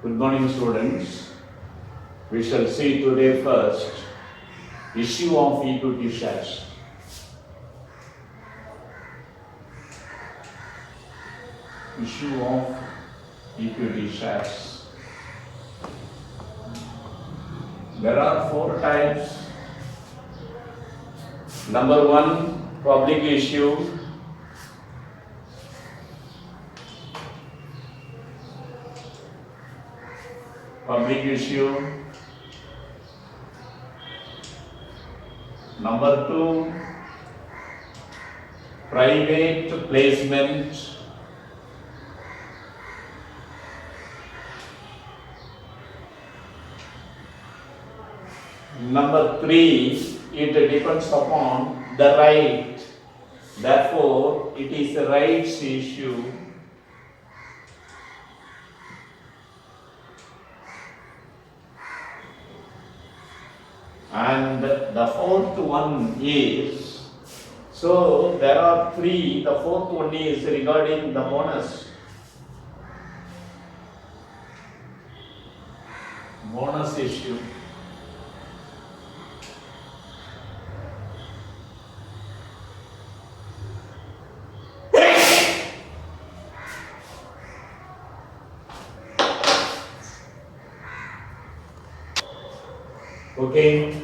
Good morning, students. We shall see today first issue of equity shares. Issue of equity shares. There are four types. Number one, public issue. Public issue. Number two, private placement. Number three, it depends upon the right. Therefore, it is a rights issue. And the fourth one is, so there are three, the fourth one is regarding the bonus. Bonus issue. Okay,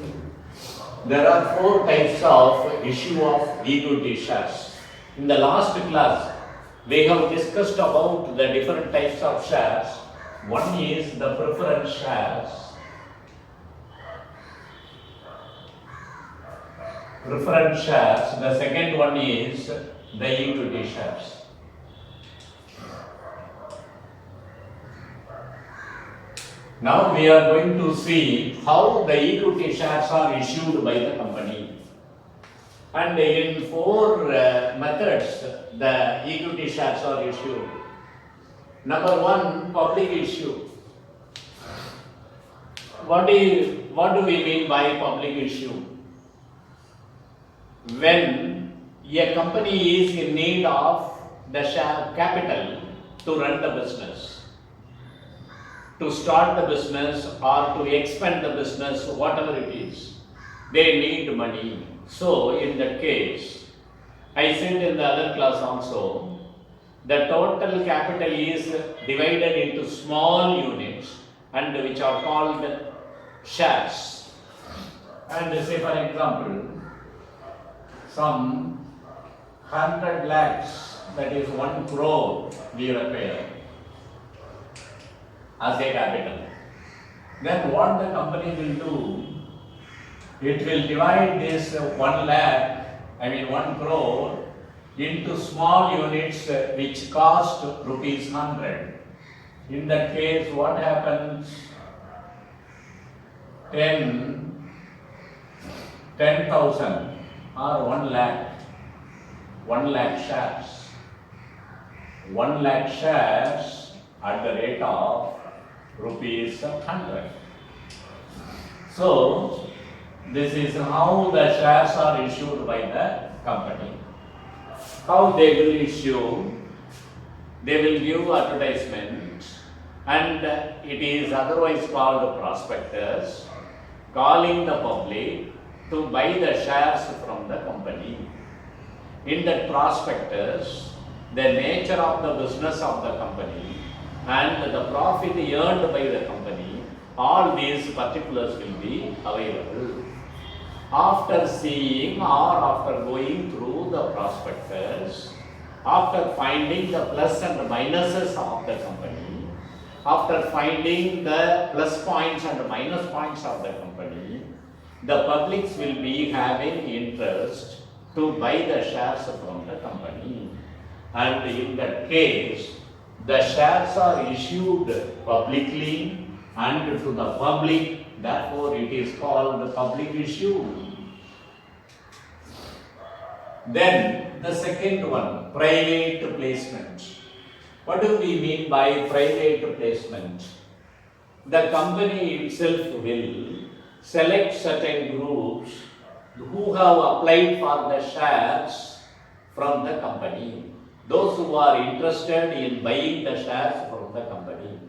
there are four types of issue of equity shares. In the last class, we have discussed about the different types of shares. One is the preference shares. Preference shares. The second one is the equity shares. Now we are going to see how the equity shares are issued by the company. And in four methods, the equity shares are issued. Number one, public issue. What do we mean by public issue? When a company is in need of the share capital to run the business, to start the business or to expand the business, whatever it is, they need money. So in that case, I said in the other class also, the total capital is divided into small units and which are called shares. And say for example, some 100 lakhs, that is 1 crore we require as a capital. Then what the company will do, it will divide this 1 crore into small units which cost rupees 100. In that case, what happens? 10,000 or 1 lakh. 1 lakh shares. 1 lakh shares at the rate of rupees 100. So, this is how the shares are issued by the company. How they will issue? They will give advertisement, and it is otherwise called prospectus, calling the public to buy the shares from the company. In that prospectus, the nature of the business of the company and the profit earned by the company, all these particulars will be available. After seeing or after going through the prospectus, after finding the plus and minuses of the company, after finding the plus points and minus points of the company, the publics will be having interest to buy the shares from the company. And in that case, the shares are issued publicly and to the public, therefore it is called the public issue. Then the second one, private placement. What do we mean by private placement? The company itself will select certain groups who have applied for the shares from the company. Those who are interested in buying the shares from the company.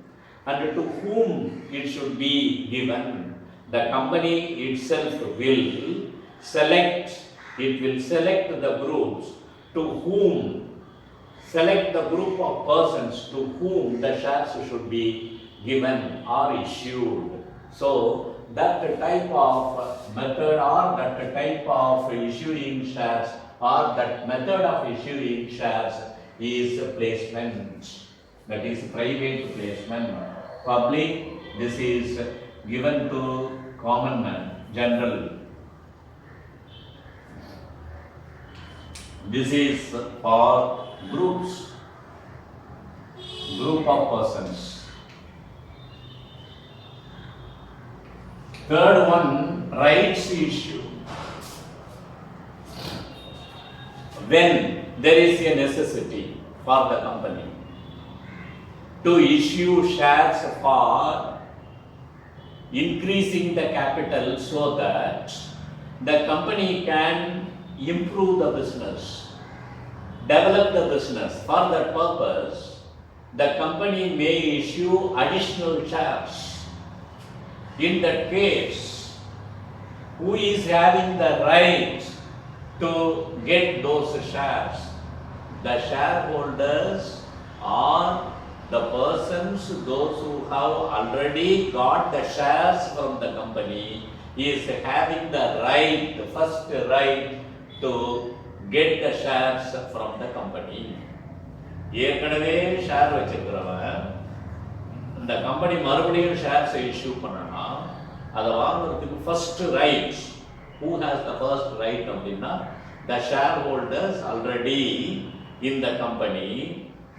and to whom it should be given. The company itself will select, it will select the groups to whom, select the group of persons to whom the shares should be given or issued. So that type of method or that type of issuing shares or that method of issuing shares is placement. That is private placement. Public, this is given to common man, general. This is for groups, group of persons. Third one, rights issue. When there is a necessity for the company to issue shares for increasing the capital so that the company can improve the business, develop the business. For that purpose, the company may issue additional shares. In that case, who is having the right to get those shares? The shareholders or the persons, those who have already got the shares from the company, is having the right, the first right to get the shares from the company. ஏற்கனவே share வச்சிருக்கிறவன் இந்த company மறுபடியும் ஷேர்ஸை issue பண்ணனா அதை வாங்குறதுக்கு first right, who has the first right அப்படின்னா the shareholders already in the company.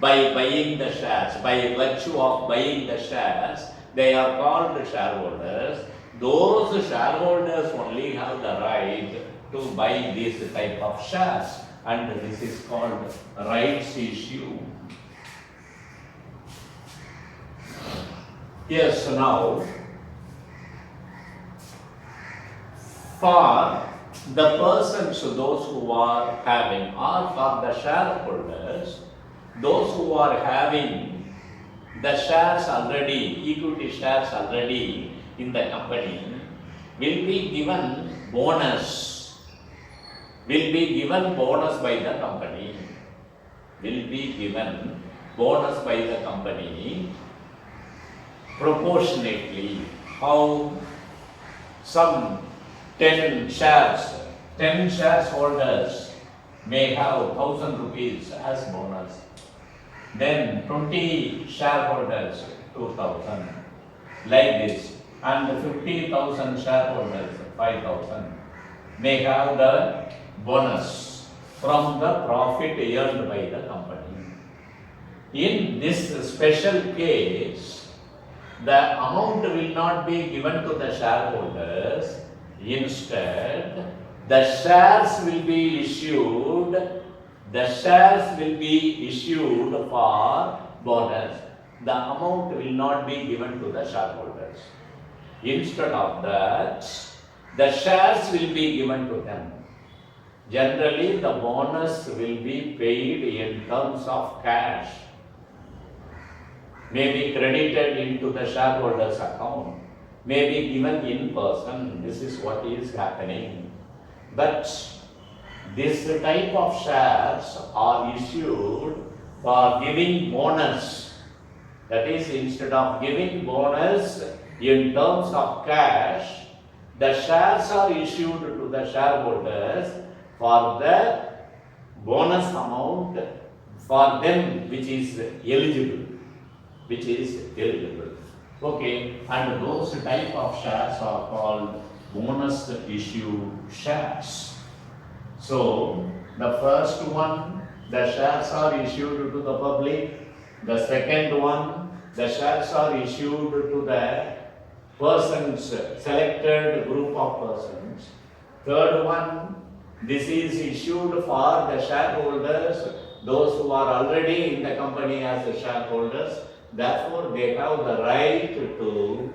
By buying the shares, by virtue of buying the shares, they are called shareholders. Those shareholders only have the right to buy this type of shares, and this is called rights issue. Yes, now for the persons, those who are having, or for the shareholders, those who are having the shares already, equity shares already in the company, will be given bonus, will be given bonus by the company, will be given bonus by the company proportionately. How? Some 10 shares holders may have 1,000 rupees as bonus. Then 20 shareholders 2,000, like this, and 50,000 shareholders 5,000 may have the bonus from the profit earned by the company. In this special case, the amount will not be given to the shareholders. Instead, the shares will be issued. The shares will be issued for bonus. The amount will not be given to the shareholders. Instead of that, the shares will be given to them. Generally, the bonus will be paid in terms of cash, may be credited into the shareholders' account, may be given in person. This is what is happening. But this type of shares are issued for giving bonus. That is, instead of giving bonus in terms of cash, the shares are issued to the shareholders for the bonus amount for them which is eligible. Okay, and those type of shares are called bonus issue shares. So, the first one, the shares are issued to the public. The second one, the shares are issued to the persons, selected group of persons. Third one, this is issued for the shareholders, those who are already in the company as the shareholders. Therefore, they have the right to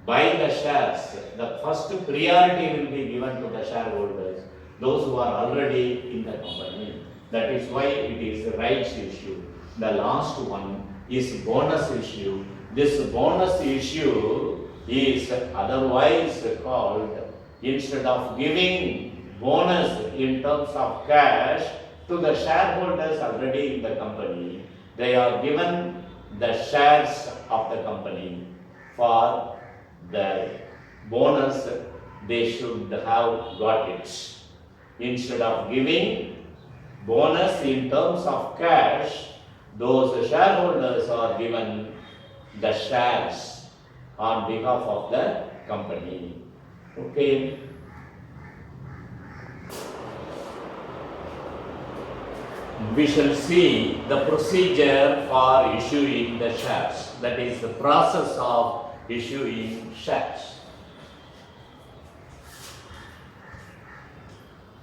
buy the shares. The first priority will be given to the shareholders, those who are already in the company. That is why it is the rights issue. The last one is bonus issue. This bonus issue is otherwise called, instead of giving bonus in terms of cash to the shareholders already in the company, they are given the shares of the company. For the bonus, they should have got it. Instead of giving bonus in terms of cash, those shareholders are given the shares on behalf of the company. Okay. We shall see the procedure for issuing the shares, that is the process of issuing shares.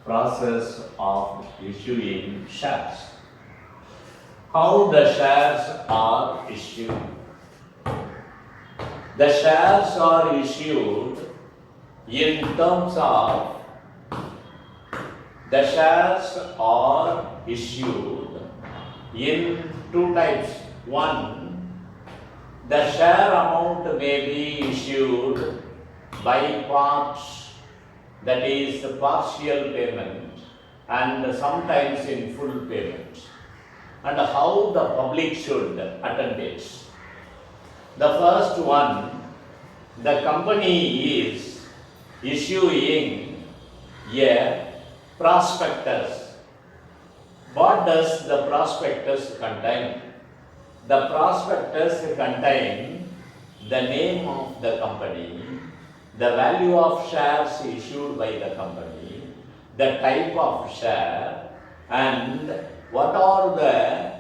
Process of issuing shares. How the shares are issued? The shares are issued in terms of, the shares are issued in two types. One, the share amount may be issued by parts, that is partial payment, and sometimes in full payment. And how the public should attend it. The first one, the company is issuing a prospectus. What does the prospectus contain? The prospectus contains the name of the company, the value of shares issued by the company, the type of share, and what are the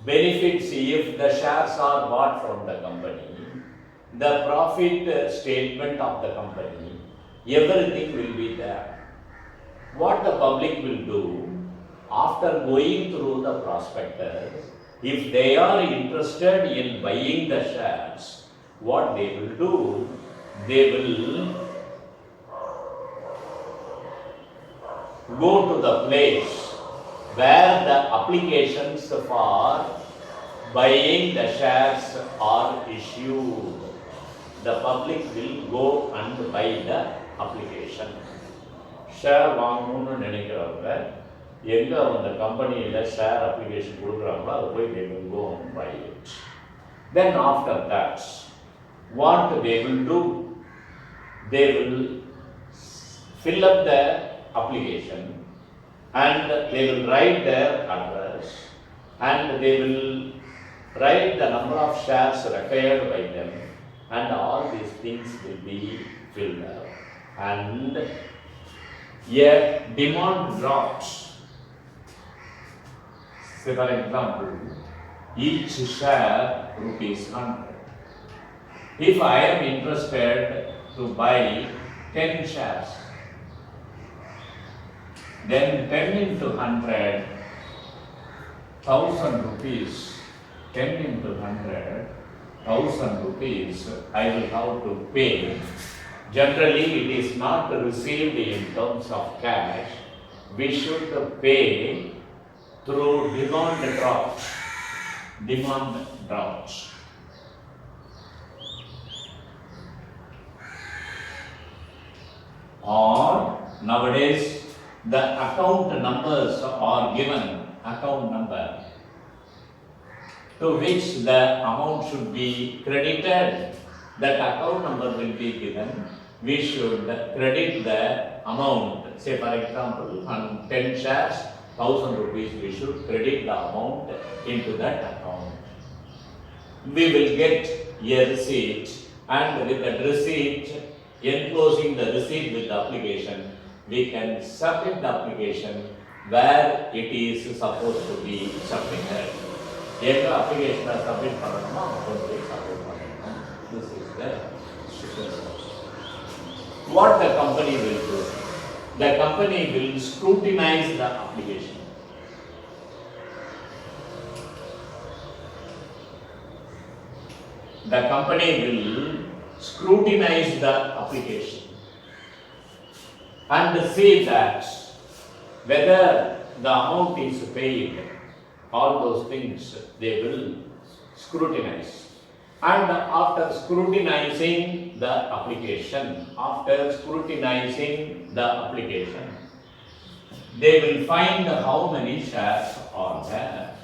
benefits if the shares are bought from the company, the profit statement of the company, everything will be there. What the public will do, after going through the prospectus, if they are interested in buying the shares, what they will do, they will go to the place where the applications for buying the shares are issued. The public will go and buy the application. Share வாங்கணும்னு நினைக்கிறவங்க எங்கே அந்த கம்பெனியில் share application கொடுக்குறாங்களோ அதை போய் they will go and buy it. Then after that, what they will do? They will fill up the application and they will write their address and they will write the number of shares required by them, and all these things will be filled up. And a demand draft. Say for example, each share ₹100. If I am interested to buy 10 shares, then 10 into 100, 1,000 rupees. 10 into 100, 1,000 rupees I will have to pay. Generally, it is not received in terms of cash. We should pay through demand draft. Demand draft. Or nowadays, the account numbers are given, account number, to which the amount should be credited. That account number will be given. We should credit the amount. Say for example, on 10 shares, 1,000 rupees, we should credit the amount into that account. We will get a receipt, and with that receipt, enclosing the receipt with the application, we can submit the application where it is supposed to be submitted. If the application is submitted, this is the situation. What the company will do? The company will scrutinize the application. The company will scrutinize the application and see that whether the amount is paid, all those things they will scrutinize. And after scrutinizing the application, they will find how many shares are there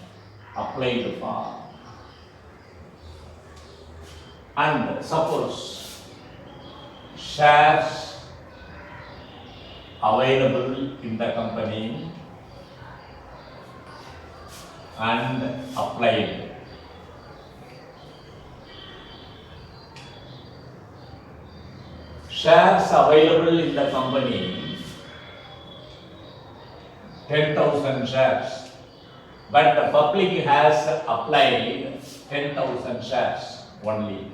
applied for. And suppose shares available in the company and applied. Shares available in the company 10,000 shares, but the public has applied 10,000 shares only.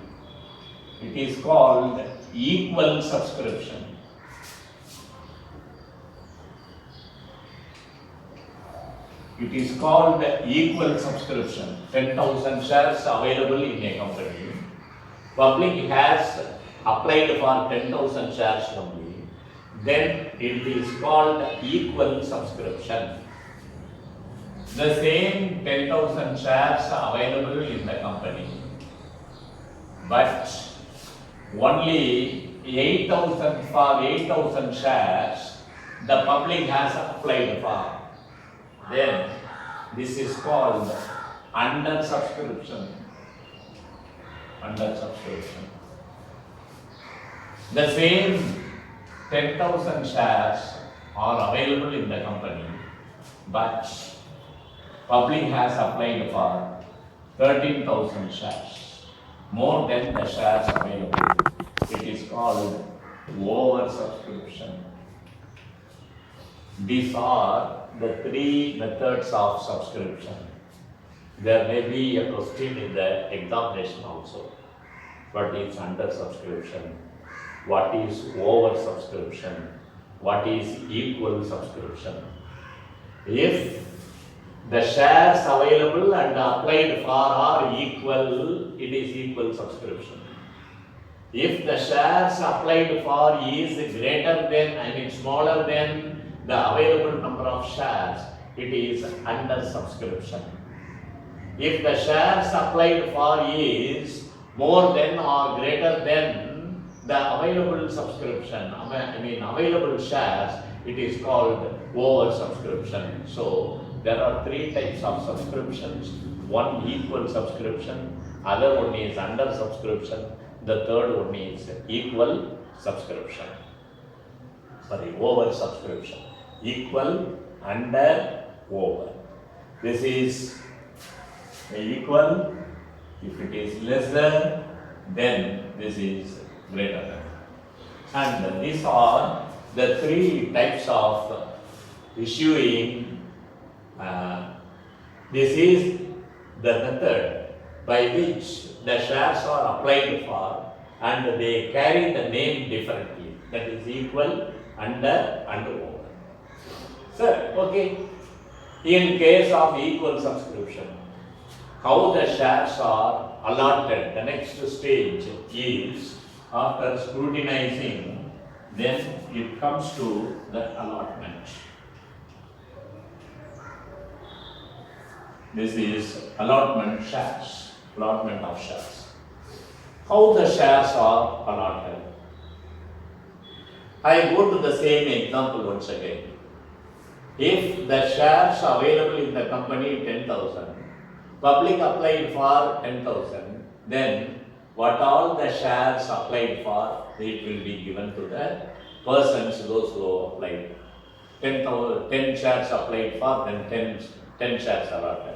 It is called equal subscription. It is called equal subscription. 10,000 shares available in a company. Public has applied for 10,000 shares only. Then it is called equal subscription. The same 10,000 shares available in the company, but only 8,000 shares the public has applied for. Then this is called under subscription. The same 10,000 shares are available in the company, but public has applied for 13,000 shares, more than the shares available. It is called over subscription. These are the three methods of subscription. There may be a question in the examination also. What is under subscription? What is over subscription? What is equal subscription? If the shares available and applied for are equal, it is equal subscription. If the shares applied for is greater than, smaller than the available number of shares, it is under subscription. If the shares applied for is more than or greater than the available subscription, available shares, it is called over subscription. So there are three types of subscriptions. One equal subscription, other one is under subscription, the third one is equal subscription. Over subscription. Equal, under, over. This is equal. If it is lesser, then this is greater than. And these are the three types of issuing. This is the method by which the shares are applied for, and they carry the name differently. That is equal, under, and over. Sir, okay. In case of equal subscription, how the shares are allotted, the next stage is after scrutinizing, then it comes to the allotment. This is allotment of shares. How the shares are allotted? I go to the same example once again. If the shares available in the company 10,000, public applied for 10,000, then what all the shares applied for, it will be given to the persons, those who applied. 10 shares applied for, then 10 shares allotted.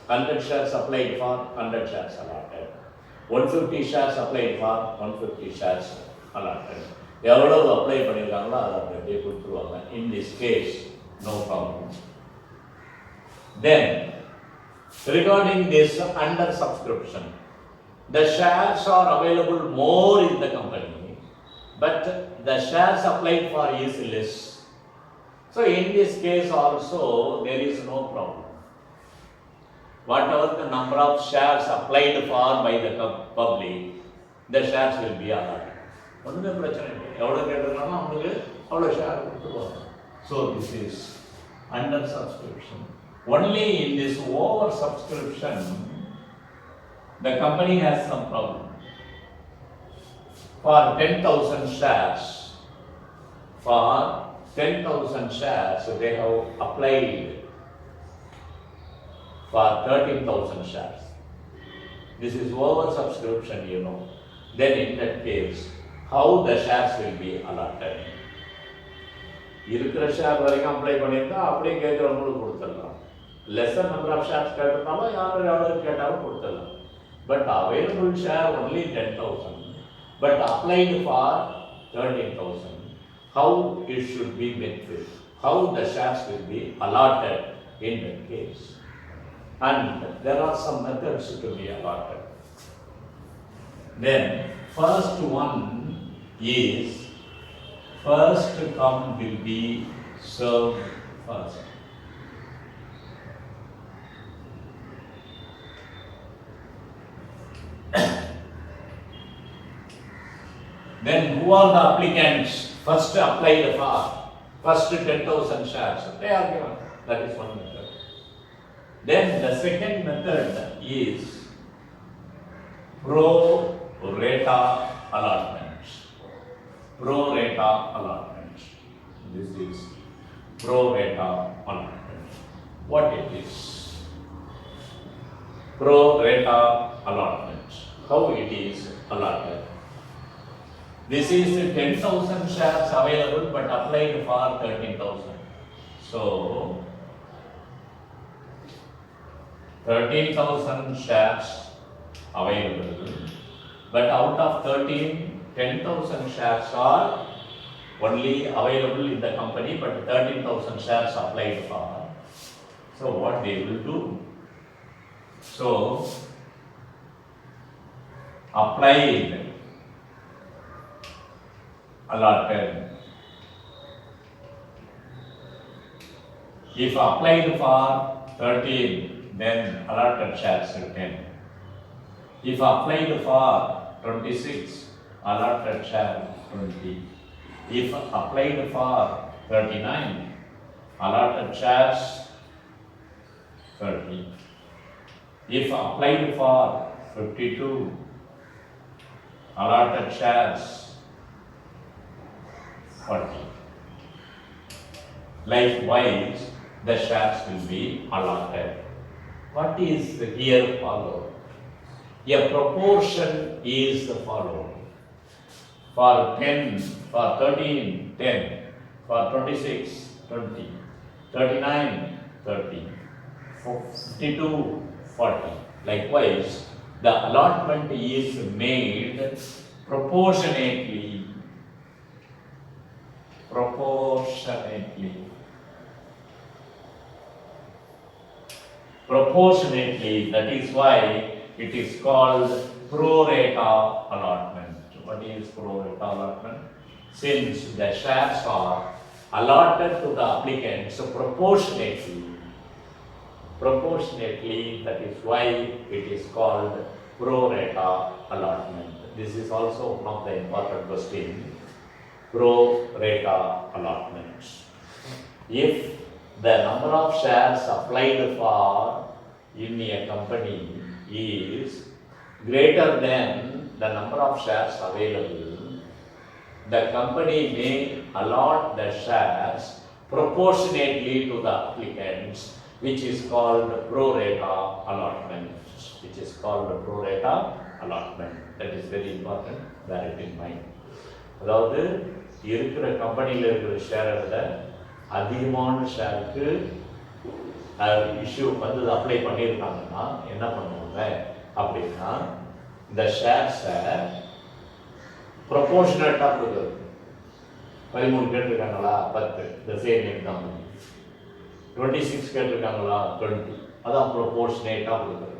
100 shares applied for, 100 shares allotted. 150 shares applied for, 150 shares allotted. எவ்வளவு apply பண்ணியிருக்காங்களோ அதை அப்படியே கொடுத்துருவாங்க. In this case, no problem. Then, regarding this under subscription, the shares are available more in the company, but the shares applied for is less. So, in this case also, there is no problem. Whatever the number of shares applied for by the public, the shares will be allotted. ஒன்றுமே பிரச்சனை இல்லை. எவ்வளோ கேட்டிருக்காங்களோ அவங்களுக்கு அவ்வளோ share கொடுத்துருவாங்க. So, this is under subscription. Only in this over subscription, the company has some problem. For 10,000 shares, for 10,000 shares, they have applied for 13,000 shares. This is oversubscription, you know. Then in that case, how the shares will be allotted? இருக்கிற share வரைக்கும் apply பண்ணியிருந்தா அப்படியே கேட்குறவங்களுக்கு கொடுத்துடலாம். Lesser number of shares கேட்டிருந்தாலும் யாரும் கேட்டாலும் கொடுத்துடலாம். But available share only 10,000. But applied for 13,000. How it should be met with? How the shares will be allotted in that case? And there are some methods to be allotted. Then first one is first come will be served first. Then who are the applicants first applied for first 10,000 shares? They are given. That is one method. Then the second method is pro rata allotment. Pro rata allotment. This is pro rata allotment. What it is? Pro rata allotment. How it is allotted? This is 10,000 shares available but applied for 13,000. So 13,000 shares available, but out of 10,000 shares are only available in the company, but 13,000 shares applied for. So what they will do? So applied, allotted. If applied for 13, then allotted shares are 10. If applied for 26, allotted share 20. If applied for 39, allotted shares 30. If applied for 52, allotted shares 40. Likewise, the shares will be allotted. What is here followed? A proportion is followed. For 10, for 13, 10. For 26, 20. 39, 30. For 52, 40. Likewise, the allotment is made proportionately. Proportionately, that is why it is called pro rata allotment. What is pro rata allotment? Since the shares are allotted to the applicants proportionately, that is why it is called pro rata allotment. This is also one of the important questions. Pro rata allotment. If the number of shares applied for in a company is greater than the number of shares available, the company may allot the shares proportionately to the applicants, which is called pro rata allotment. That is very important. Bear it in mind. அதாவது இருக்கிற கம்பெனியில் இருக்கிற ஷேரை விட அதிகமான ஷேருக்கு issue வந்து apply பண்ணியிருக்காங்கன்னா என்ன பண்ணுவாங்க அப்படின்னா, இந்த ஷேர்ஸை ப்ரொபோர்ஷனேட்டாக கொடுக்குறது. 13 கேட்டிருக்காங்களா 10, இந்த சேம் எக்ஸாம்பிள். 26 கேட்டிருக்காங்களா 20, அதான் ப்ரொபோர்ஷனேட்டாக கொடுக்குறது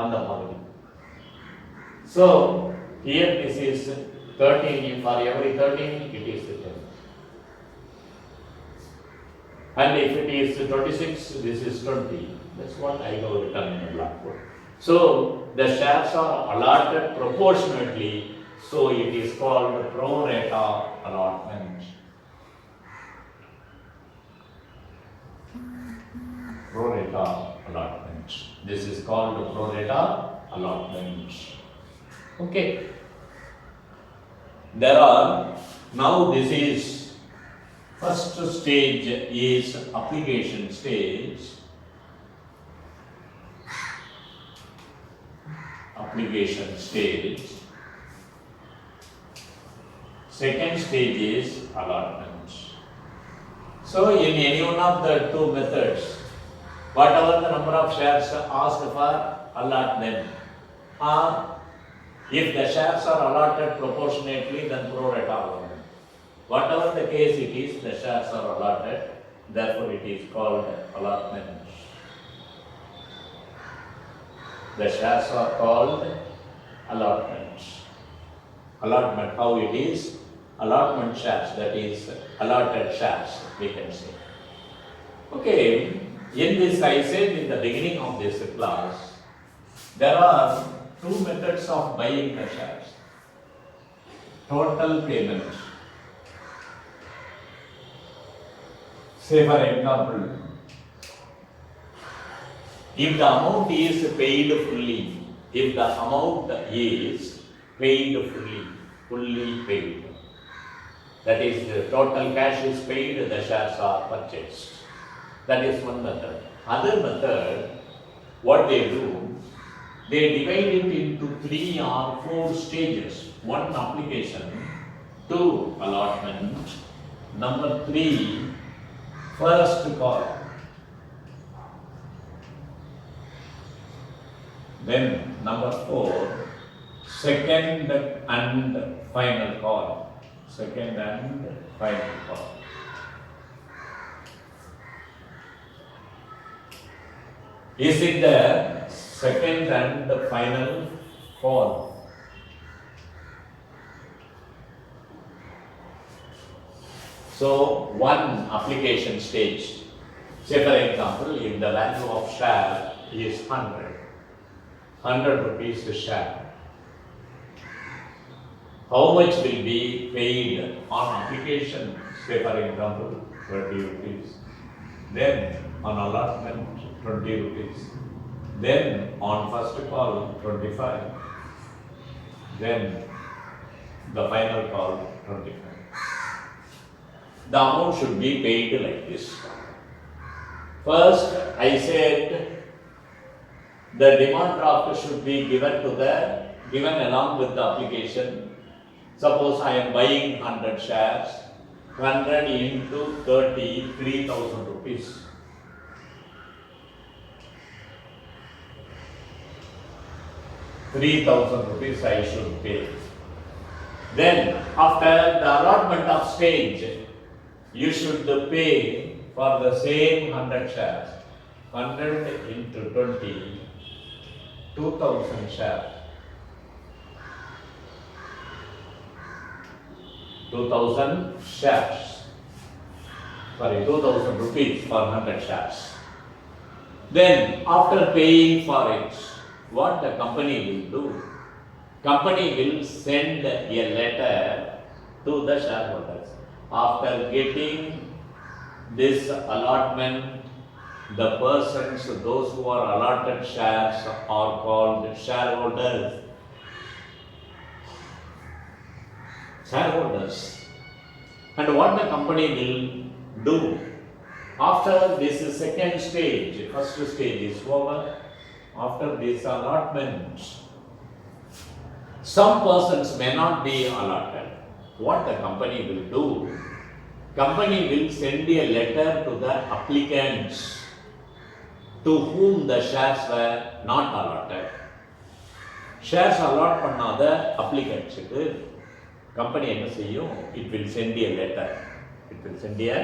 அந்த மாதிரி. So here this is 13, for every 13 it is 10. And if it is 26, this is 20. That's what I have written in the blackboard. So the shares are allotted proportionately, so it is called pro rata allotment. Pro rata allotment. This is called pro rata allotment. Okay. There are, now this is, first stage is application stage. Application stage. Second stage is allotment. So in any one of the two methods, whatever the number of shares asked for, allot them. Or if the shares are allotted proportionately, then pro rata allotment. Whatever the case it is, the shares are allotted, therefore it is called allotment. The shares are called allotment. Allotment, how it is? Allotment shares, that is allotted shares, we can say. Okay, in this I said in the beginning of this class, there are two methods of buying the shares. Total payment. Say for example, if the amount is paid fully, if the amount is paid fully paid, that is the total cash is paid, the shares are purchased. That is one method. Other method, what they do, they divide it into 3 or 4 stages. 1 application, 2 allotment, number 3 first call. Then number 4 second and final call. Second and final call. Is it the second and the final call? So, one application stage. Say for example, if the value of share is 100 rupees a share. How much will be paid on application? Say for example, 20 rupees. Then on allotment, 20 rupees. Then on first call, 25. Then the final call, 25. The amount should be paid like this. First, I said the demand draft should be given along with the application. Suppose I am buying 100 shares, 100 into 30, 3,000 rupees. ₹3,000 I should pay. Then, after the allotment of stage, you should pay for the same 100 shares. 100 into 20, 2,000 shares. 2,000 shares. Sorry, 2,000 rupees for 100 shares. Then, after paying for it, what the company will do? Company will send a letter to the shareholders. After getting this allotment, the persons, those who are allotted shares are called shareholders. Shareholders. And what the company will do? After this second stage, first stage is over, after this allotment, some persons may not be allotted. What the company will do? Company will send a letter to the applicants to whom the shares were not allotted. Shares allot பண்ணாத applicants-க்கு company என்ன செய்யும்? It will send a letter. It will send a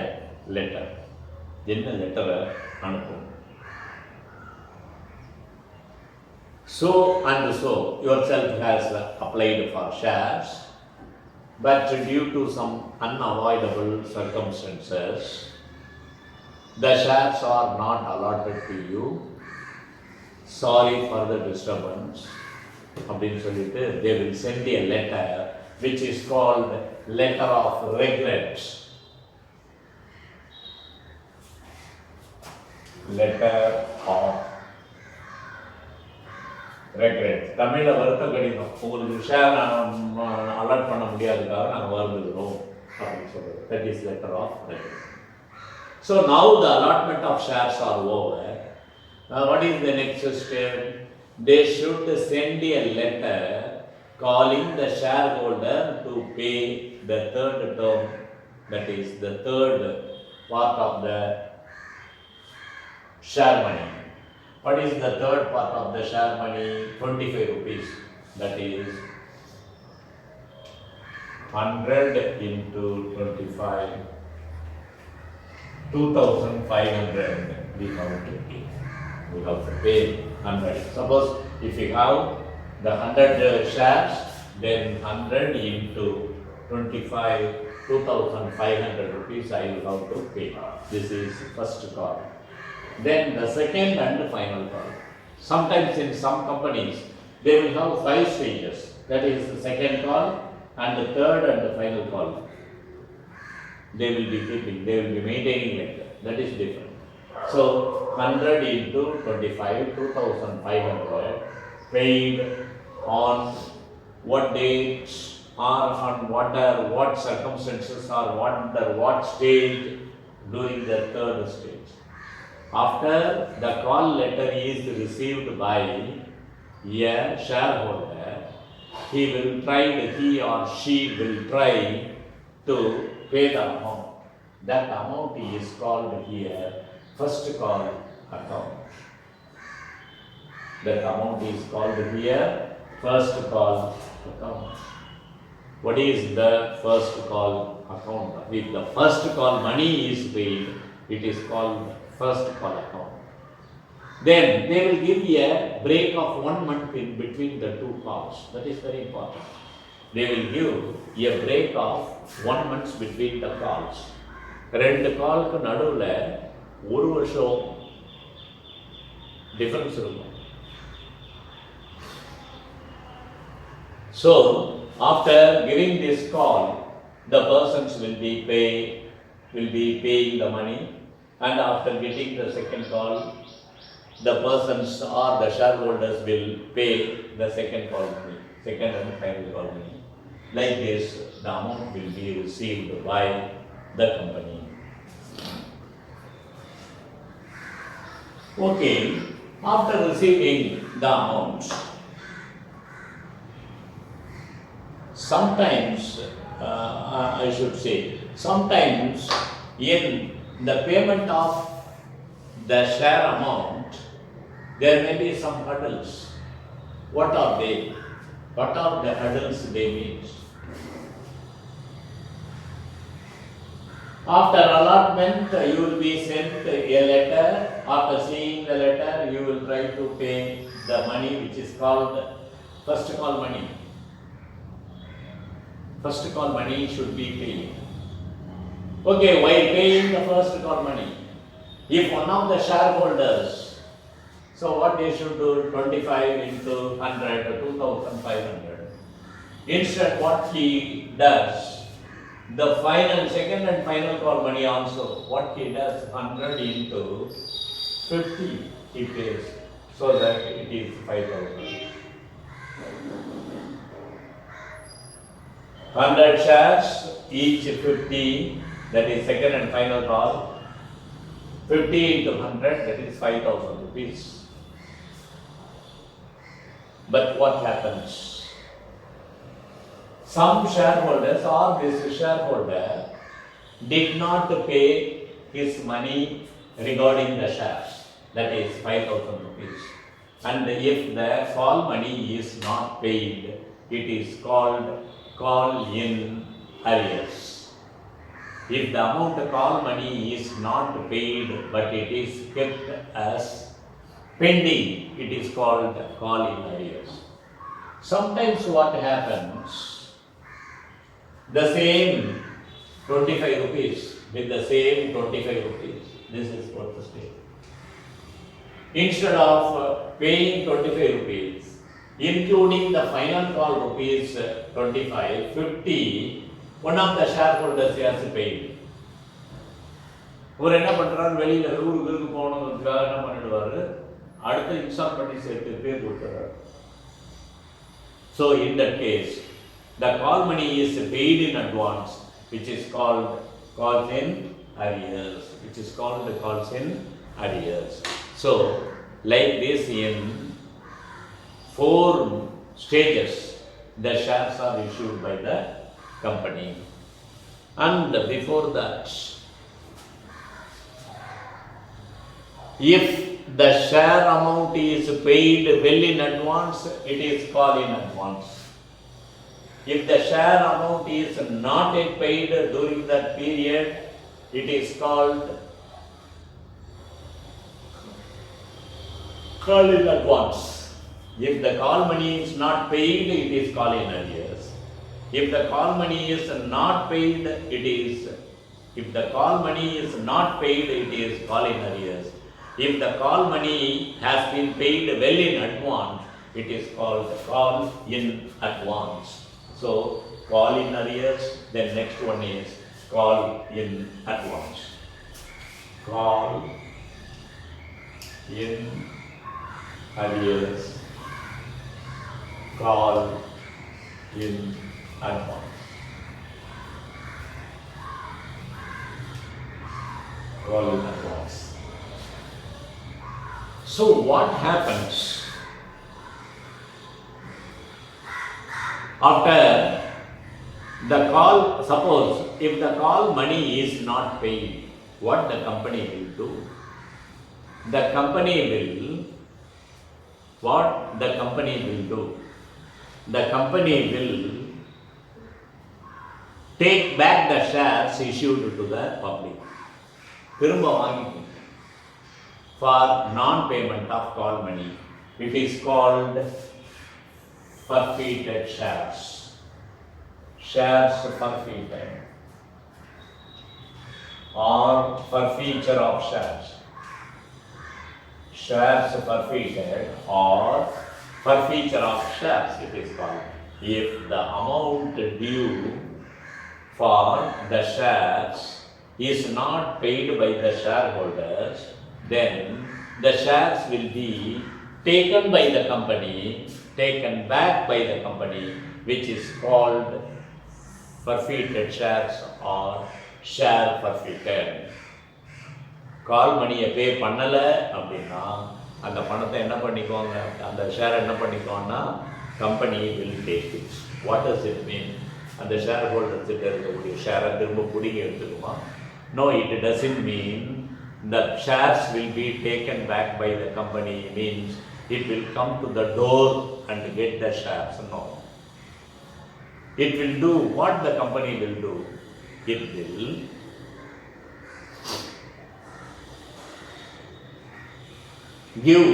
letter. என்ன letter அனுப்பும்? So and so, yourself has applied for shares, but due to some unavoidable circumstances, the shares are not allotted to you. Sorry for the disturbance. அப்படின்னு சொல்லிட்டு they will send a letter which is called letter of regret. Letter of regret. தமிழ்ல வருத்த கடிதம். உங்களுக்கு share allot பண்ண முடியாதுக்காக நாங்கள் வருந்துகிறோம் அப்படின்னு சொல்றது. That is letter of regret. So now the allotment of shares are over. What is the next step? They should send a letter calling the shareholder to pay the third term, that is the third part of the share money. What is the third part of the share money? 25 rupees. That is 100 into 25, 2,500 we have to pay. We have to pay 100. Suppose if you have the 100 shares, then 100 into 25, 2,500 rupees I will have to pay. This is first call. Then the second and final call. Sometimes in some companies they will have 5 stages. That is the second call and the third and the final call. They will be keeping, they will be maintaining like that. That is different. So 100 into 25, 2,500 paid on what dates or on what circumstances or under what stage during the third stage. After the call letter is received by a shareholder, he or she will try to pay the amount. That amount is called here first call account. That amount is called here first call account. What is the first call account? If the first call money is paid, it is called first call account. Then they will give a break of 1 month in between the two calls. That is very important. They will give a break of 1 month between the calls. 2 காலுக்கு நடுவுல 1 வருஷம் difference இருக்கும். So after giving this call, the persons will be paying the money, and after getting the second call, the persons or the shareholders will pay the second call money, second and final call money. Like this, the amount will be received by the company. Okay, after receiving the amount, sometimes I should say, sometimes in the payment of the share amount, there may be some hurdles. What are they? What are the hurdles they meet? After allotment, you will be sent a letter. After seeing the letter, you will try to pay the money which is called first call money. First call money should be paid. Okay, while paying the first call money, if one of the shareholders, so what they should do, 25 into 100 or 2,500. Instead, what he does, the second and final call money also, what he does, 100 into 50 he pays, so that it is 5,000. 100 shares, each 50, that is second and final call. 50 into 100, that is 5,000 rupees. But what happens? Some shareholders or this shareholder did not pay his money regarding the shares, that is 5,000 rupees. And if the call money is not paid, it is called call in arrears. If the amount of call money is not paid but it is kept as pending, it is called call in arrears. Sometimes what happens, the same 25 rupees with the same 25 rupees, this is what the state. Instead of paying 25 rupees, including the final call rupees 25, 50, one of the shareholders has paid. ஒரு என்ன பண்றாரு, வெளியில ஊருக்கு போகணுங்கிறதுக்காக என்ன பண்ணிடுவாரு, அடுத்த install பண்ணி சேர்த்து பேர் கொடுத்துறாரு. So in that case, the call money is paid in advance, which is called calls in arrears, which is called the calls in arrears. So like this, in 4 stages the shares are issued by the company. And before that, if the share amount is paid well in advance, it is called in advance. If the share amount is not yet paid during that period, it is called in advance. If the call money is not paid, it is called in arrears. If the call money is not paid, if the call money is not paid, it is called in arrears. If the call money has been paid well in advance, it is called call in advance. So call in arrears, then next one is call in advance. Call in arrears, call in advance. Call in advance. So what happens after the call? Suppose if the call money is not paid, what the company will do? The company will take back the shares issued to the public. திரும்ப வாங்கிக்கும் for non-payment of call money. It is called forfeited shares. Shares forfeited or forfeiture of shares. Shares forfeited or forfeiture of shares, it is called. If the amount due for the shares is not paid by the shareholders, then the shares will be taken by the company, taken back by the company, which is called forfeited shares or share forfeited. கால் மணியை பே பண்ணலை அப்படின்னா அந்த பணத்தை என்ன பண்ணிக்கோங்க, அந்த share என்ன பண்ணிக்கோன்னா company will take it. What does it mean? அந்த ஷேர் ஹோல்டர்ஸ்கிட்ட இருக்கக்கூடிய ஷேரை திரும்ப பிடிங்கி எடுத்துக்குமா? No, it doesn't mean the shares will be taken back by the company, means it will come to the door and get the shares. No. It will do what the company will do. It will give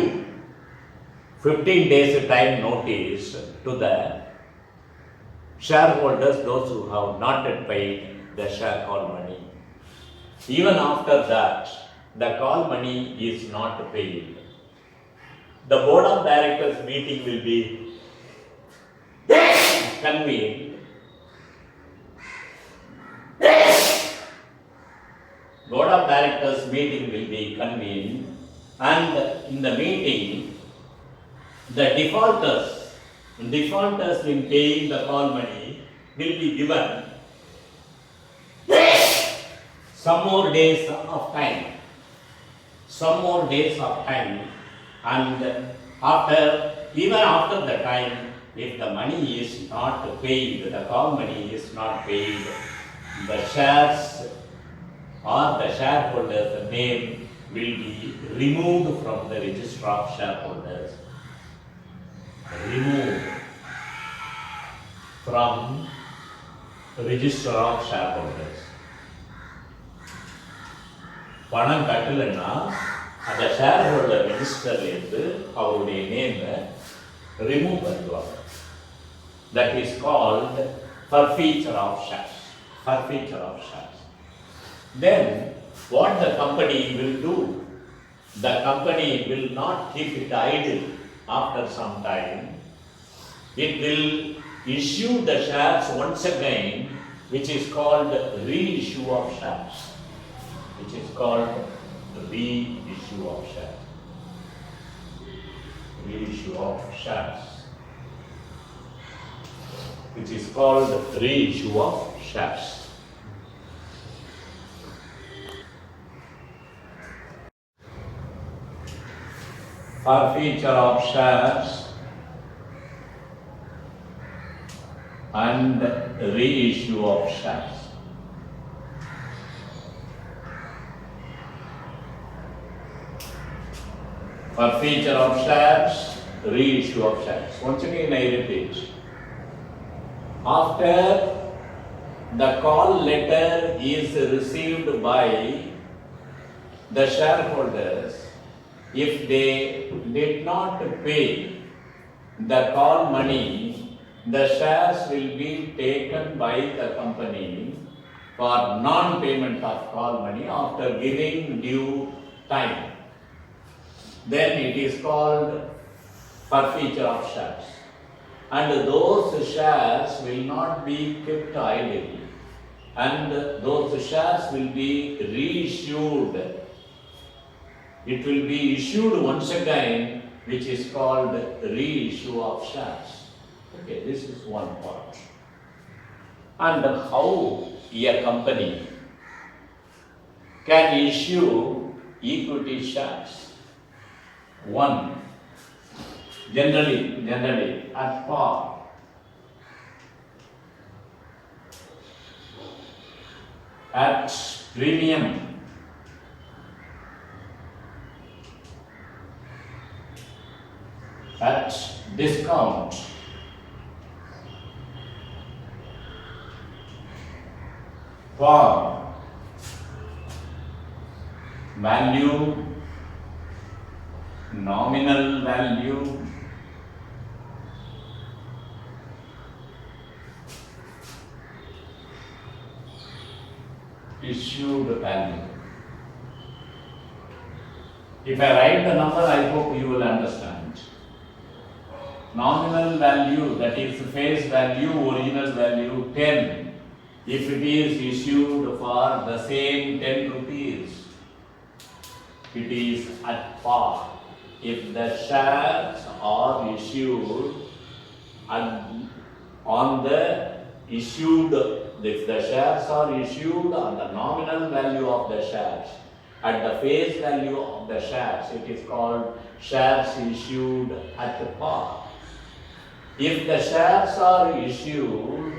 15 days time notice to the shareholders, those who have not yet paid the share call money. Even after that, the call money is not paid, the board of directors meeting will be convened. Board of directors meeting will be convened, and in the meeting, the defaulters in paying the call money will be given some more days of time. And even after the time, if the money is not paid, the call money is not paid, the shares or the shareholders' name will be removed from the register of shareholders. Removed from register of shareholders. பணம் கட்டலைன்னா அந்த share holder ரெஜிஸ்டர்லேருந்து அவருடைய நேமை remove பண்ணிடுவாங்க. That is called forfeiture of shares. Forfeiture of shares. Then what the company will do? The company will not keep it idle. After some time, it will issue the shares once again, which is called reissue of shares. Which is called reissue of shares. Reissue of shares. which is called reissue of shares. Forfeiture of shares and reissue of shares. Forfeiture of shares, reissue of shares. Once again I repeat. After the call letter is received by the shareholders, if they did not pay the call money, the shares will be taken by the company for non-payment of call money after giving due time. Then it is called forfeiture of shares. And those shares will not be kept idle, and those shares will be reissued. It will be issued once again, which is called reissue of shares. Okay, this is one part. And how a company can issue equity shares? One, generally at par. At premium, at discount, par value, nominal value, issued value. If I write the number, I hope you will understand. Nominal value, that is face value, original value 10. If it is issued for the same 10 rupees, it is at par. If the shares are issued on the issued, if the shares are issued on the nominal value of the shares, at the face value of the shares, it is called shares issued at par. If the shares are issued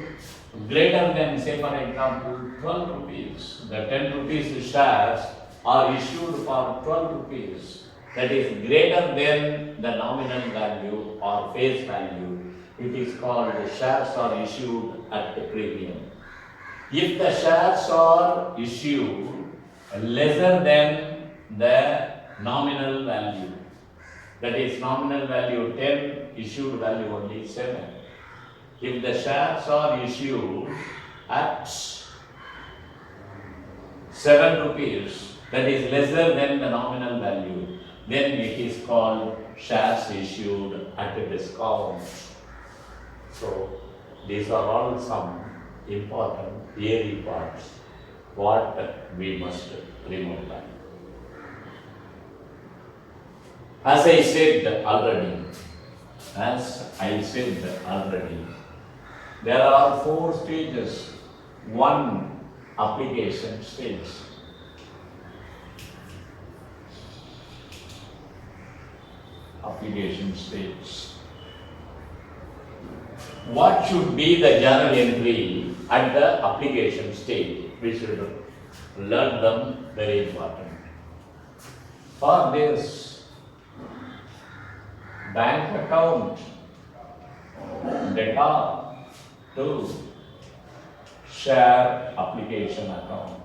greater than, say for example, 12 rupees, the 10 rupees shares are issued for 12 rupees, that is greater than the nominal value or face value, it is called shares are issued at the premium. If the shares are issued lesser than the nominal value, that is nominal value 10, issued value only 7. If the shares are issued at 7 rupees, that is lesser than the nominal value, then it is called shares issued at a discount. So these are all some important theory parts what we must remember. As I said already, there are 4 stages. One, application stage. Application stage. What should be the journal entry at the application stage? We should learn them, very important. For this, bank account data to share application account.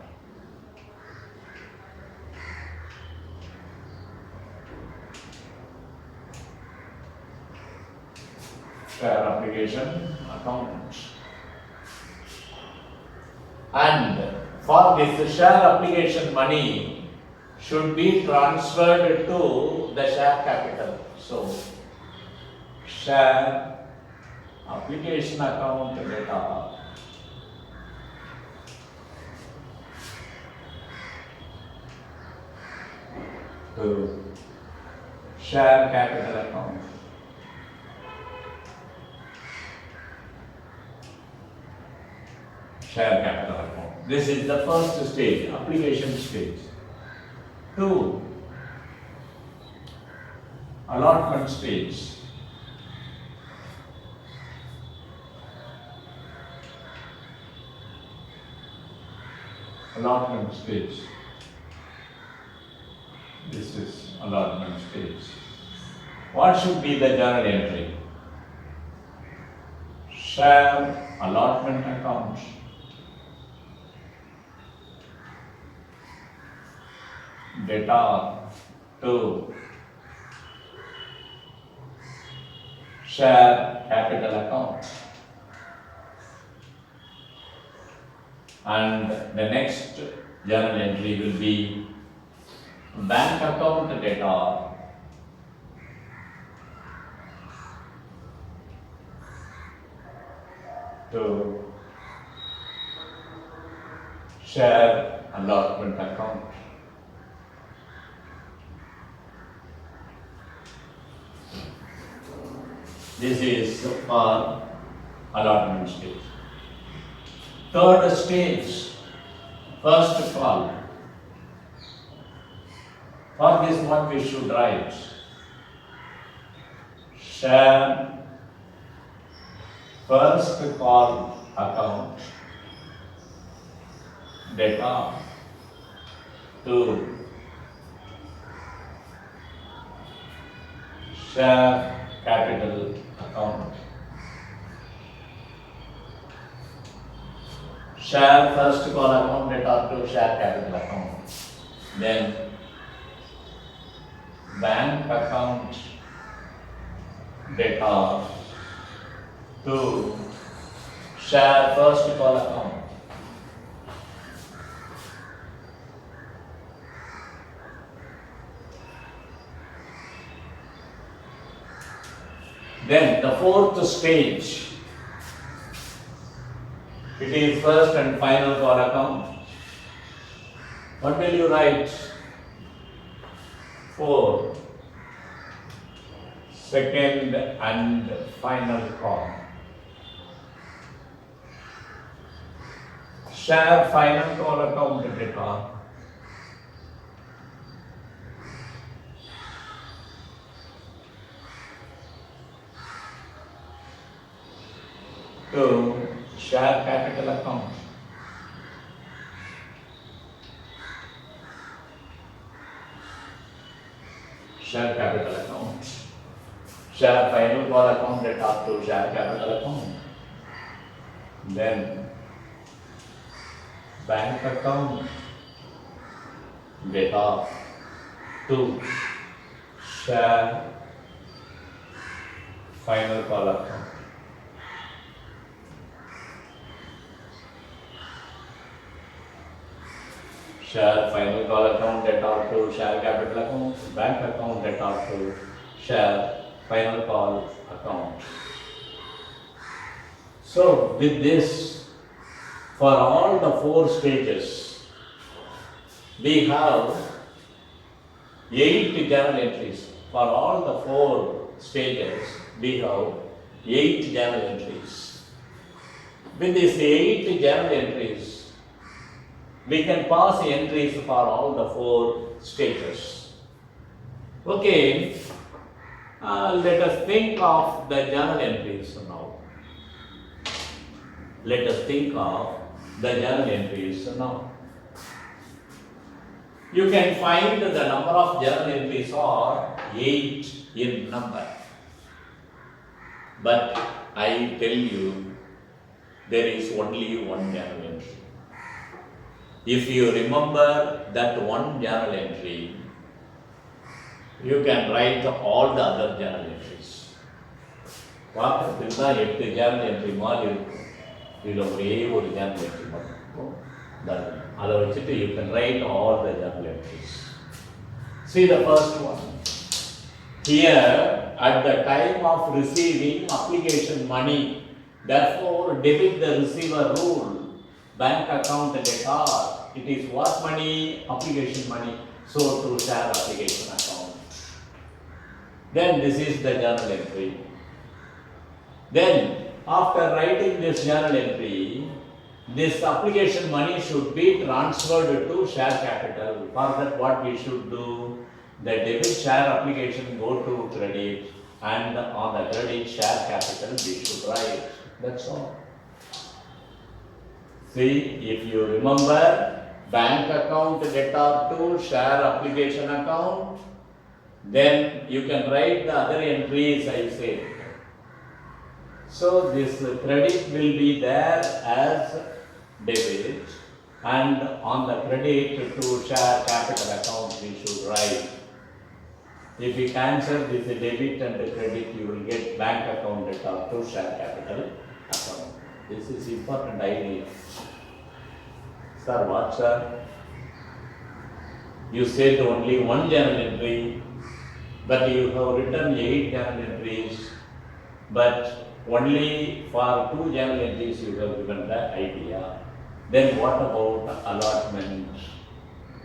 Share application account. And for this share application, money should be transferred to the share capital. So, share application account data to share capital account. share capital account. This is the first stage, application stage. 2. Allotment stage. Allotment stage. This is allotment stage. What should be the journal entry? Share allotment account. Data 2. Share capital account. And the next journal entry will be bank account data to share allotment account. This is for allotment stage. Third stage, first call. For this one we should write share first call account data to share capital account. Share first call account data to share capital account. Then bank account data to share first call account. Then the fourth stage, it is first and final call account. What will you write? 4. Second and final call. Share final call account data to share capital account. Share capital account. Share final call account data to share capital account. Then bank account data to share final call account. Share final call account data to share capital account, bank account data to share final call account. So with this, for all the 4 stages, we have 8 journal entries. For all the 4 stages, we have 8 journal entries. With these 8 journal entries, we can pass entries for all the 4 stages. Okay, let us think of the journal entries now. Let us think of the journal entries now. You can find the number of journal entries are 8 in number. But I tell you, there is only one journal entry. If you remember that one journal entry, you can write all the other journal entries. பார்க்கறதுக்கு 8 journal entry மாதிரி இருக்கும். இதில் ஒரே ஒரு journal entry மட்டும் தான். அதை வச்சுட்டு you can write all the journal entries. See the first one. Here, at the time of receiving application money, therefore debit the receiver rule, bank account data, it is what money? Application money. So to share application account. Then this is the journal entry. Then after writing this journal entry, this application money should be transferred to share capital. For that, what we should do? The debit share application go to credit, and on the credit share capital we should write. That's all. See, if you remember, bank account debtor to share application account, then you can write the other entries I say. So this credit will be there as debit, and on the credit to share capital account we should write. If you cancel this debit and credit, you will get bank account debtor to share capital account. This is important idea. Sir, what sir? You said only one journal entry, but you have written 8 journal entries, but only for 2 journal entries you have given the idea. Then what about allotment?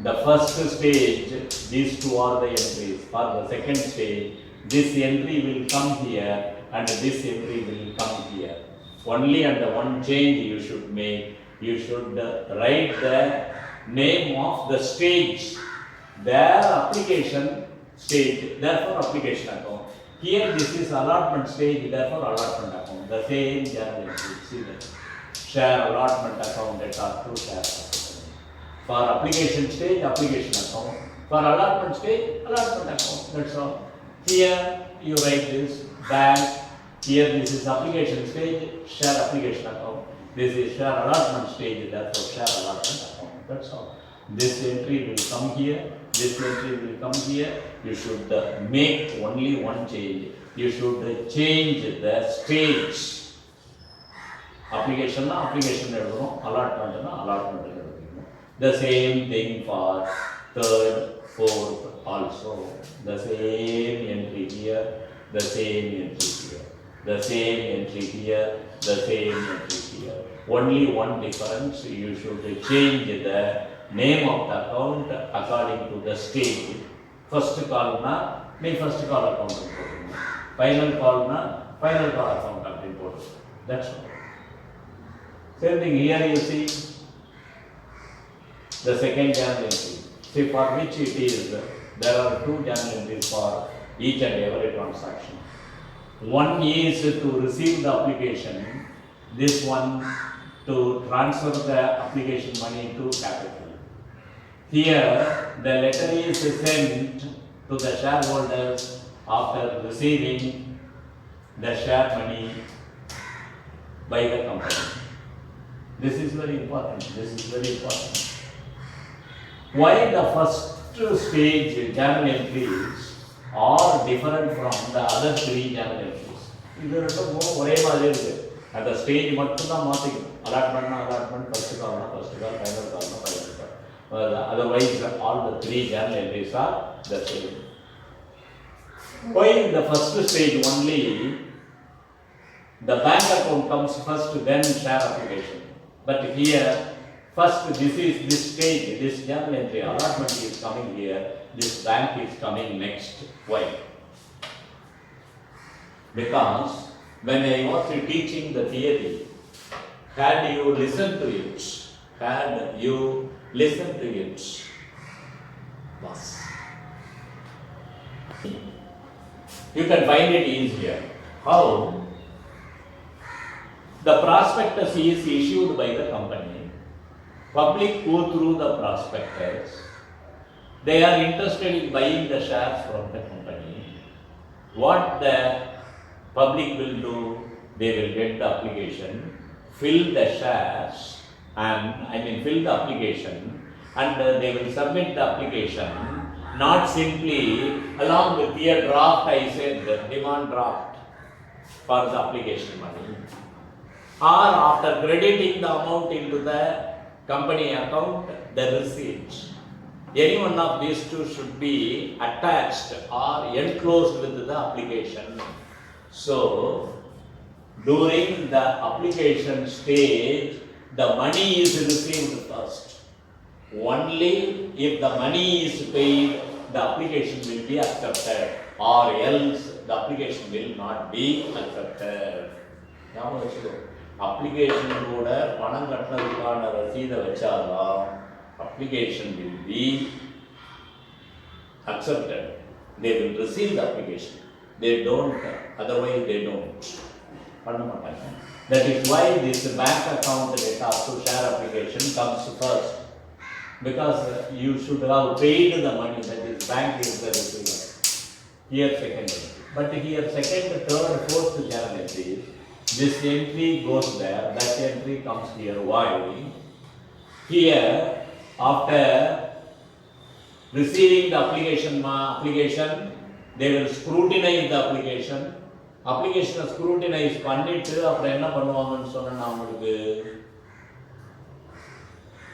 The first stage, these 2 are the entries. For the second stage, this entry will come here and this entry will come here. Only under one change you should make. You should write the name of the stage, their application stage, therefore application account. Here this is allotment stage, therefore allotment account. The same journal entry. See that. Share allotment account debtor to share capital. For application stage, application account. For allotment stage, allotment account. That's all. Here you write this bank. Here this is application stage, share application account. This is share allotment stage, therefore share allotment account. That's all. This entry will come here. This entry will come here. You should make only one change. You should change the stage. Application na application allotment na allotment. The same thing for third, fourth also. The same entry here, the same entry here, the same entry here, the same entry here. Only one difference, you should change the name of the account according to the stage. First call na, first call account. Final call na, final call account. That's all. Same thing here you see. The second journal entry. See, for which it is, there are 2 journal entries for each and every transaction. One is to receive the application, this one to transfer the application money to capital. Here, the letter is sent to the shareholders after receiving the share money by the company. This is very important. This is very important. Why the first stage journal entries are different from the other 3 journal entries? இது ரெண்டும் ஒரே மாதிரி இருக்கு. அந்த stage மட்டும் தான் மாத்திக்கணும். அலாட்மெண்ட்னா அலாட்மெண்ட், ஃபர்ஸ்ட் கால்னா ஃபர்ஸ்ட் கால், ஃபைனல் கால்னா final call. Otherwise all the 3 journal entries are the same. Why in the first stage only the bank account comes first, then share application? But here first this stage, this journal entry, allotment is coming here, this bank is coming next. Why? Because when I was teaching the theory, had you listened to it, boss, you can find it easier. How? The prospectus is issued by the company. Public go through the prospectus. They are interested in buying the shares from the company. What the public will do? They will get the application, fill the shares, fill the application, and they will submit the application. Not simply along with their draft, I said the demand draft for the application money, or after crediting the amount into the company account, the receipt. Any one of these 2 should be attached or enclosed with the application. So, during the application stage, the money is received first. Only if the money is paid, the application will be accepted, or else the application will not be accepted. Application கூட பணம் கட்டினதுக்கான ரசீதை வச்சாதான் application will be accepted. They will receive the application. They don't, otherwise they don't. That is why this bank account data to share application comes first. Because you should have paid the money, that is bank is the receiver. Here second entry. But here second, third, fourth journal entries, this entry goes there, that entry comes here. Why? Here, after receiving the application, they will scrutinize the application. Application scrutinize பண்ணிட்டு அப்புறம் என்ன பண்ணுவாங்கன்னு சொன்னா உங்களுக்கு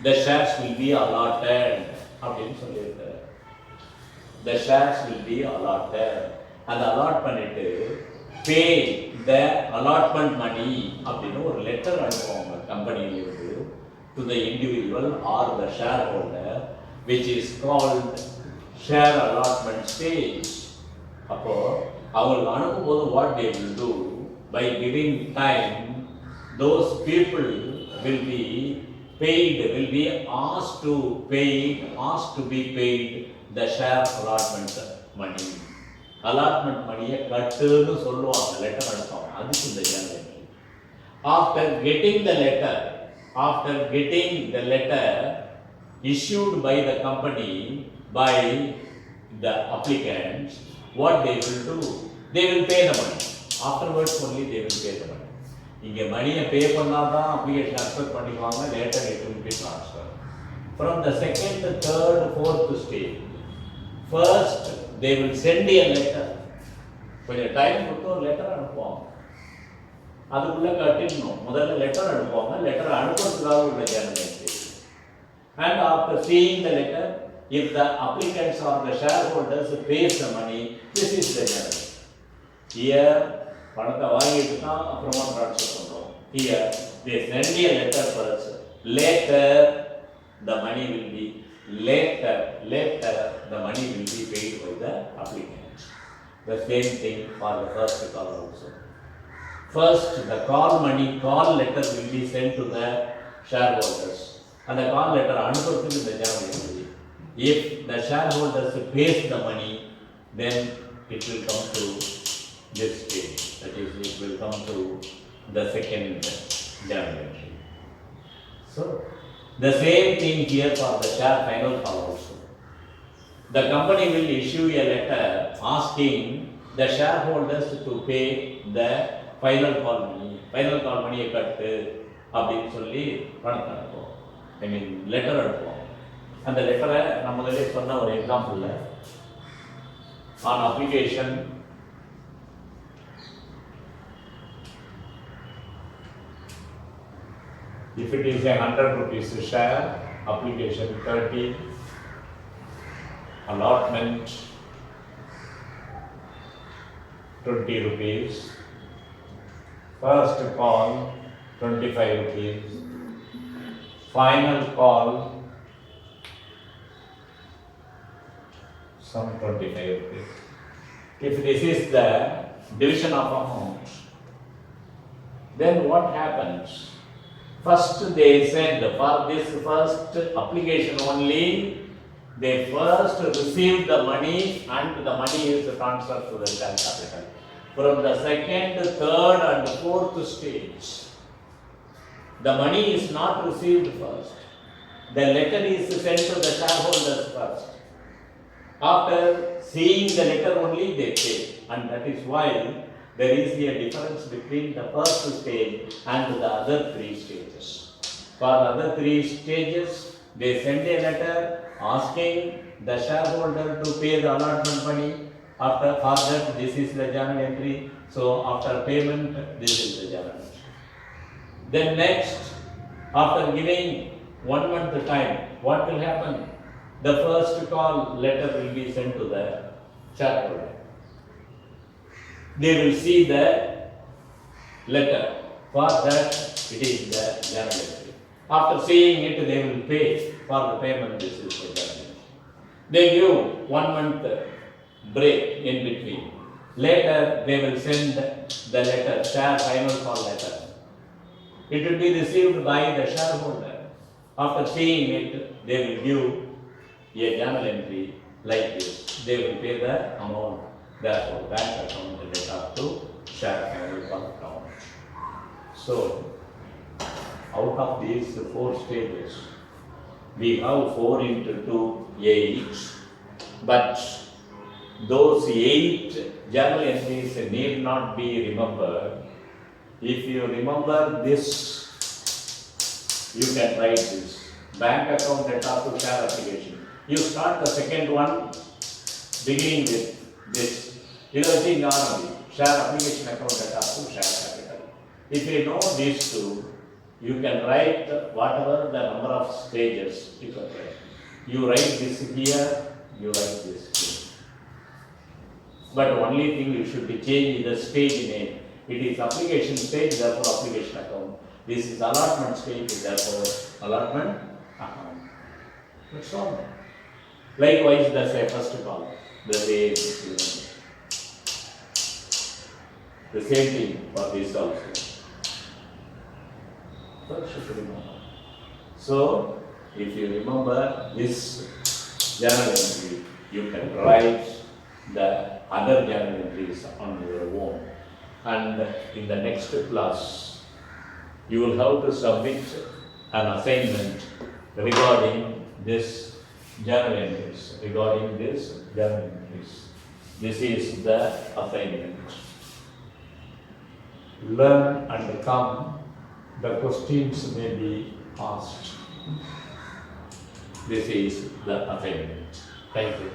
the shares will be allotted அப்படின்னு சொல்லியிருக்காரு. The shares will be allotted. அந்த allot பண்ணிட்டு pay the allotment money அப்படின்னு ஒரு லெட்டர் அனுப்புவாங்க கம்பெனியிலிருந்து to the individual or the shareholder, which is called share allotment stage. அப்போ அவங்களுக்கு அனுப்பும்போது what they will do, by giving time, those people will be paid, will be asked to be paid the share allotment money. Allotment money கட்டுன்னு சொல்லுவாங்க letter அனுப்புவாங்க. அதுக்கு இந்த ஜனவரி. After getting the letter issued by the company by the applicants, what they will do, they will pay the money. Afterwards only they will pay the money. இங்கே மணியை பே பண்ணாதான் application accept பண்ணிக்குவாங்க. Later it will be transfer. From the second, third, fourth stage, first they will send a letter. கொஞ்சம் time கொடுத்து ஒரு letter அனுப்புவாங்க. அதுக்குள்ள கட்டிடணும். முதல்ல லெட்டர் அனுப்புவாங்க. லெட்டர் அனுப்புறதுக்காக உள்ள Journal entry. And after seeing the letter, if the applicants or the shareholders pays the money, this is the journal. Here பணத்தை வாங்கிட்டு தான் அப்புறமா ட்ரான்ஸ்ஃபர் பண்ணுறோம். Here they send a letter first. Later the money will be paid by the applicant. The same thing for the first call also. First the call letter will be sent to the shareholders. And the call letter அனுப்புறதுக்கு இந்த journal entry. If the shareholders pays the money, then it will come to this stage. That is, it will come to the second journal entry. So, the same thing here for the share final call also. The company will issue a letter asking the shareholders to pay the final call money. Final call money கட்டு அப்படின்னு சொல்லி பணத்தை அனுப்புவோம். Letter அனுப்புவோம். அந்த லெட்டரை நான் முதல்ல சொன்ன ஒரு example, on application if it is a 100 rupees share, application 30, allotment 20 rupees, first call 25 rupees, final call some 25 rupees. If this is the division of amount, then what happens? First they said for this first application only, they first receive the money and the money is transferred to the share capital. From the second, third and fourth stage, the money is not received first. The letter is sent to the shareholders first. After seeing the letter only they pay, and that is why there is a difference between the first stage and the other three stages. For the other three stages, they send a letter asking the shareholder to pay the allotment money. After that, this is the journal entry. So after payment, this is the journal entry. Then next, after giving 1 month time, what will happen? The first call letter will be sent to the shareholder. They will see the letter. For that, it is the journal entry. After seeing it, they will pay. For the payment, this is the journal entry. They give 1 month break in between. Later, they will send the letter, share final call letter. It will be received by the shareholder. After seeing it, they will give a journal entry like this. They will pay the amount. Therefore, bank account will get up to shareholder account. So, out of these 4 stages, we have 4 into 2, 8, but those 8 journal entries need not be remembered. If you remember this, you can write this. Bank account data to share application. You start the second one beginning with this. Using normally share application account data to share capital. If you know these two, you can write whatever the number of stages you can write. You write this here, you write this here. But only thing you should be changed is the stage name. It is application stage, therefore application account. This is allotment stage, therefore allotment account. That's all. Likewise, the first column, the way the same thing for this also. So, if you remember this journal entry, you can write the other journal entries on your own. And in the next class, you will have to submit an assignment regarding this journal entries. This is the assignment. Learn and come. The questions may be asked. This is the assignment. Thank you.